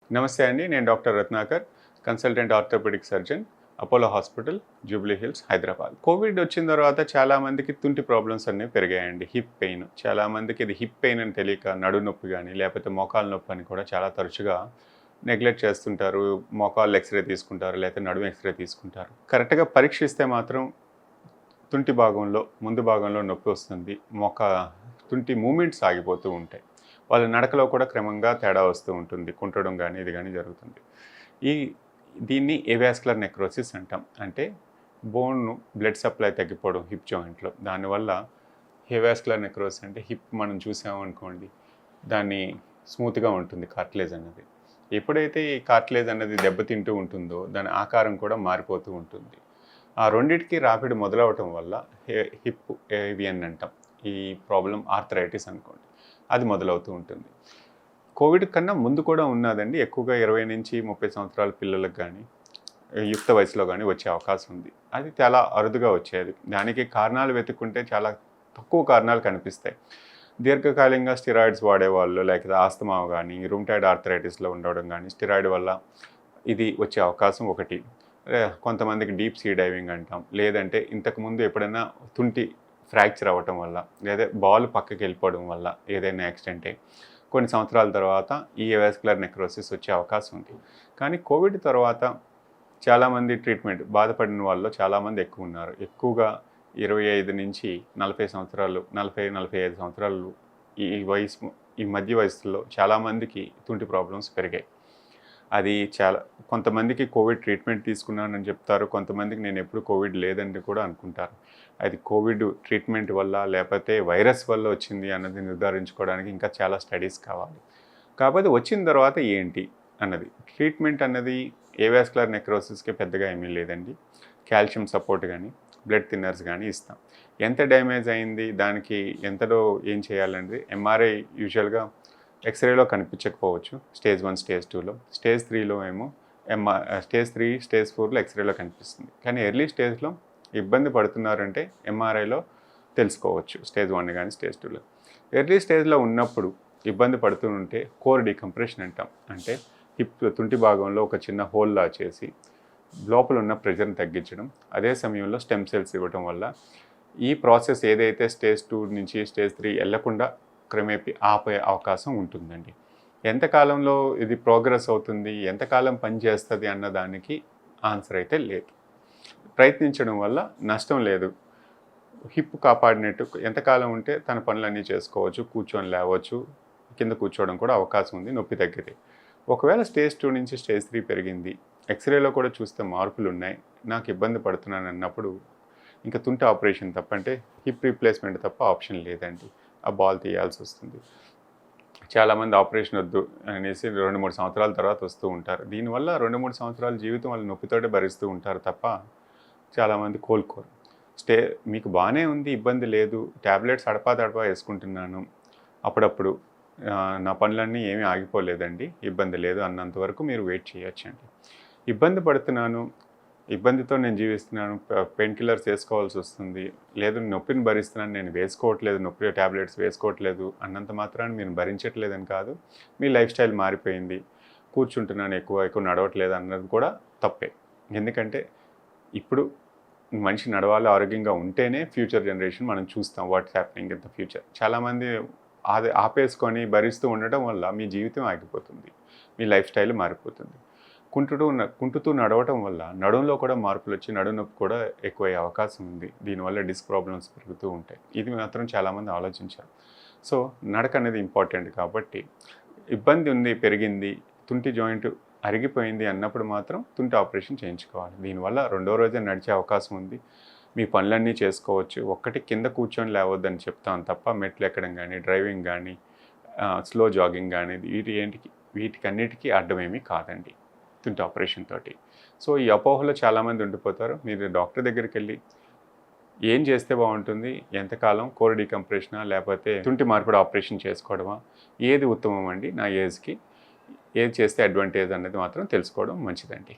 నమస్తే అండి. నేను doctor Ratnakar, consultant orthopaedic surgeon, Apollo hospital, Jubilee Hills, Hyderabad. Covid వచ్చిన తర్వాత చాలామందికి తుంటి ప్రాబ్లమ్స్ అనేవి పెరిగాయండి. Hip pain. చాలామందికి ఇది హిప్ పెయిన్ అని తెలియక నడుము నొప్పి గానీ, లేకపోతే మోకాలు నొప్పి అని కూడా చాలా తరచుగా నెగ్లెక్ట్ చేస్తుంటారు. మోకాళ్ళు ఎక్స్‌రే తీసుకుంటారు, లేకపోతే నడుము ఎక్స్‌రే తీసుకుంటారు. కరెక్ట్‌గా పరీక్షిస్తే మాత్రం తుంటి భాగంలో, ముందు భాగంలో నొప్పి వస్తుంది. తుంటి మూవ్‌మెంట్స్ ఆగిపోతూ ఉంటాయి. వాళ్ళ నడకలో కూడా క్రమంగా తేడా వస్తూ ఉంటుంది. కుంటడం గానీ, ఇది గానీ జరుగుతుంది. ఈ దీన్ని ఏవాస్కులర్ నెక్రోసిస్ అంటాం. అంటే బ్లడ్ సప్లై తగ్గిపోవడం హిప్ జాయింట్‌లో. దానివల్ల ఏవాస్కులర్ నెక్రోసిస్ అంటే హిప్ మనం చూసామనుకోండి, దాన్ని స్మూత్‌గా ఉంటుంది కార్టిలేజ్ అన్నది. ఎప్పుడైతే ఈ కార్టిలేజ్ అన్నది దెబ్బతింటూ ఉంటుందో, దాని ఆకారం కూడా మారిపోతూ ఉంటుంది. ఆ రెండిటికి రాపిడి మొదలవటం వల్ల హిప్ ఏవియన్ అంటాం. ఈ ప్రాబ్లమ్ ఆర్థరైటిస్ అనుకోండి. అది మొదలవుతూ ఉంటుంది. కోవిడ్ కన్నా ముందు కూడా ఉన్నదండి. ఎక్కువగా 20-30 సంవత్సరాల పిల్లలకు గానీ, యుక్త వయసులో గానీ వచ్చే అవకాశం ఉంది. అది చాలా అరుదుగా వచ్చేది. దానికి కారణాలు వెతుక్కుంటే చాలా తక్కువ కారణాలు కనిపిస్తాయి. దీర్ఘకాలికంగా స్టెరాయిడ్స్ వాడేవాళ్ళు, లేకపోతే ఆస్తమా గానీ, రూమటాయిడ్ ఆర్థరైటిస్‌లో ఉండడం గానీ, స్టెరాయిడ్ వల్ల ఇది వచ్చే అవకాశం ఒకటి. కొంతమందికి డీప్ సీ డైవింగ్ అంటాం. లేదంటే ఇంతకుముందు ఎప్పుడైనా తుంటి ఫ్రాక్చర్ అవ్వటం వల్ల, లేదా బాల్ పక్కకి వెళ్ళిపోవడం వల్ల ఏదైనా యాక్సిడెంటే కొన్ని సంవత్సరాల తర్వాత ఈ ఏవాస్కులర్ నెక్రోసిస్ వచ్చే అవకాశం ఉంది. కానీ కోవిడ్ తర్వాత చాలామంది ట్రీట్మెంట్ బాధపడిన వాళ్ళు చాలామంది ఎక్కువ ఉన్నారు. ఎక్కువగా 25-40 సంవత్సరాలు, 40-45 సంవత్సరాలు ఈ మధ్య వయసులో చాలామందికి తుంటి ప్రాబ్లమ్స్ పెరిగాయి. అది కొంతమందికి కోవిడ్ ట్రీట్మెంట్ తీసుకున్నానని చెప్తారు. కొంతమందికి నేను ఎప్పుడు కోవిడ్ లేదని కూడా అనుకుంటారు. అది కోవిడ్ ట్రీట్మెంట్ వల్ల, లేకపోతే వైరస్ వల్ల వచ్చింది అన్నది నిర్ధారించుకోవడానికి ఇంకా చాలా స్టడీస్ కావాలి. కాకపోతే వచ్చిన తర్వాత ఏంటి అన్నది ట్రీట్మెంట్ అన్నది ఏవాస్కులర్ నెక్రోసిస్‌కి పెద్దగా ఏమీ లేదండి. కాల్షియం సపోర్ట్ కానీ, బ్లడ్ థిన్నర్స్ కానీ ఇస్తాం. ఎంత డ్యామేజ్ అయింది, దానికి ఎంతలో ఏం చేయాలనేది ఎంఆర్ఐ యూజువల్గా ఎక్స్‌రేలో కనిపించకపోవచ్చు. స్టేజ్ 1, స్టేజ్ 2లో. స్టేజ్ 3లో ఏమో స్టేజ్ 3, స్టేజ్ 4లో ఎక్స్‌రేలో కనిపిస్తుంది. కానీ ఎర్లీ స్టేజ్లో ఇబ్బంది పడుతున్నారంటే ఎంఆర్ఐలో తెలుసుకోవచ్చు. స్టేజ్ 1 కానీ, స్టేజ్ 2లో. ఎర్లీ స్టేజ్లో ఉన్నప్పుడు ఇబ్బంది పడుతూ ఉంటే కోర్ డీకంప్రెషన్ అంటాం. అంటే తుంటి భాగంలో ఒక చిన్న హోల్లా చేసి లోపల ఉన్న ప్రెషర్ని తగ్గించడం, అదే సమయంలో స్టెమ్ సెల్స్ ఇవ్వటం వల్ల ఈ ప్రాసెస్ ఏదైతే స్టేజ్ 2 నుంచి స్టేజ్ 3 వెళ్లకుండా క్రమేపీ ఆపే అవకాశం ఉంటుందండి. ఎంతకాలంలో ఇది ప్రోగ్రెస్ అవుతుంది, ఎంతకాలం పనిచేస్తుంది అన్న దానికి ఆన్సర్ అయితే లేదు. ప్రయత్నించడం వల్ల నష్టం లేదు. హిప్ కాపాడినట్టు ఎంతకాలం ఉంటే తన పనులన్నీ చేసుకోవచ్చు, కూర్చొని లేవచ్చు, కింద కూర్చోవడం కూడా అవకాశం ఉంది, నొప్పి తగ్గితే. ఒకవేళ స్టేజ్ 2 నుంచి స్టేజ్ 3 పెరిగింది, ఎక్స్‌రేలో కూడా చూస్తే మార్పులు ఉన్నాయి, నాకు ఇబ్బంది పడుతున్నాను అన్నప్పుడు ఇంకా తుంటి ఆపరేషన్ తప్ప, అంటే హిప్ రీప్లేస్మెంట్ తప్ప ఆప్షన్ లేదండి. ఆ బాల్ తీయాల్సి వస్తుంది. చాలామంది ఆపరేషన్ వద్దు అనేసి 2-3 సంవత్సరాల తర్వాత వస్తూ ఉంటారు. దీనివల్ల 2-3 సంవత్సరాల జీవితం వాళ్ళు నొప్పితోటే భరిస్తూ ఉంటారు తప్ప చాలామంది కోలుకోరు. మీకు బాగానే ఉంది, ఇబ్బంది లేదు, ట్యాబ్లెట్స్ అడపా వేసుకుంటున్నాను అప్పుడప్పుడు, నా పనులన్నీ ఏమీ ఆగిపోలేదండి, ఇబ్బంది లేదు అన్నంత వరకు మీరు వెయిట్ చేయొచ్చండి. ఇబ్బంది పడుతున్నాను, ఇబ్బందితో నేను జీవిస్తున్నాను, పెయిన్ కిల్లర్స్ వేసుకోవాల్సి వస్తుంది, లేదు నొప్పిని భరిస్తున్నాను, నేను వేసుకోవట్లేదు, నొప్పి ట్యాబ్లెట్స్ వేసుకోవట్లేదు అన్నంత మాత్రాన్ని మీరు భరించట్లేదని కాదు. మీ లైఫ్ స్టైల్ మారిపోయింది, కూర్చుంటున్నాను, ఎక్కువ నడవట్లేదు అన్నది కూడా తప్పే. ఎందుకంటే ఇప్పుడు మనిషి నడవాలి, ఆరోగ్యంగా ఉంటేనే ఫ్యూచర్ జనరేషన్ మనం చూస్తాం what's happening in the future. చాలామంది అది ఆపేసుకొని భరిస్తూ ఉండటం వల్ల మీ జీవితం ఆగిపోతుంది, మీ లైఫ్ స్టైల్ మారిపోతుంది. కుంటుతూ నడవటం వల్ల నడుంలో కూడా మార్పులు వచ్చి నడుము నొప్పి కూడా ఎక్కువయ్యే అవకాశం ఉంది. దీనివల్ల డిస్క్ ప్రాబ్లమ్స్ పెరుగుతూ ఉంటాయి. ఇది మాత్రం చాలామంది ఆలోచించారు. సో నడక అనేది ఇంపార్టెంట్ కాబట్టి, ఇబ్బంది ఉంది, పెరిగింది, తుంటి జాయింట్ అరిగిపోయింది అన్నప్పుడు మాత్రం తుంటి ఆపరేషన్ చేయించుకోవాలి. దీనివల్ల రెండో రోజే నడిచే అవకాశం ఉంది, మీ పనులన్నీ చేసుకోవచ్చు. ఒక్కటి కింద కూర్చొని లేవద్దని చెప్తాను తప్ప, మెట్లు ఎక్కడం కానీ, డ్రైవింగ్ కానీ, స్లో జాగింగ్ కానీ వీటికన్నిటికీ అడ్డమేమీ కాదండి తుంటి ఆపరేషన్ తోటి. సో ఈ అపోహలో చాలామంది ఉండిపోతారు. మీరు డాక్టర్ దగ్గరికి వెళ్ళి ఏం చేస్తే బాగుంటుంది, ఎంతకాలం కోర్ డీకంప్రెషనా లేకపోతే తుంటి మార్పిడి ఆపరేషన్ చేసుకోవడమా, ఏది ఉత్తమం అండి నా ఏజ్కి, ఏది చేస్తే అడ్వాంటేజ్ అనేది మాత్రం తెలుసుకోవడం మంచిదండి.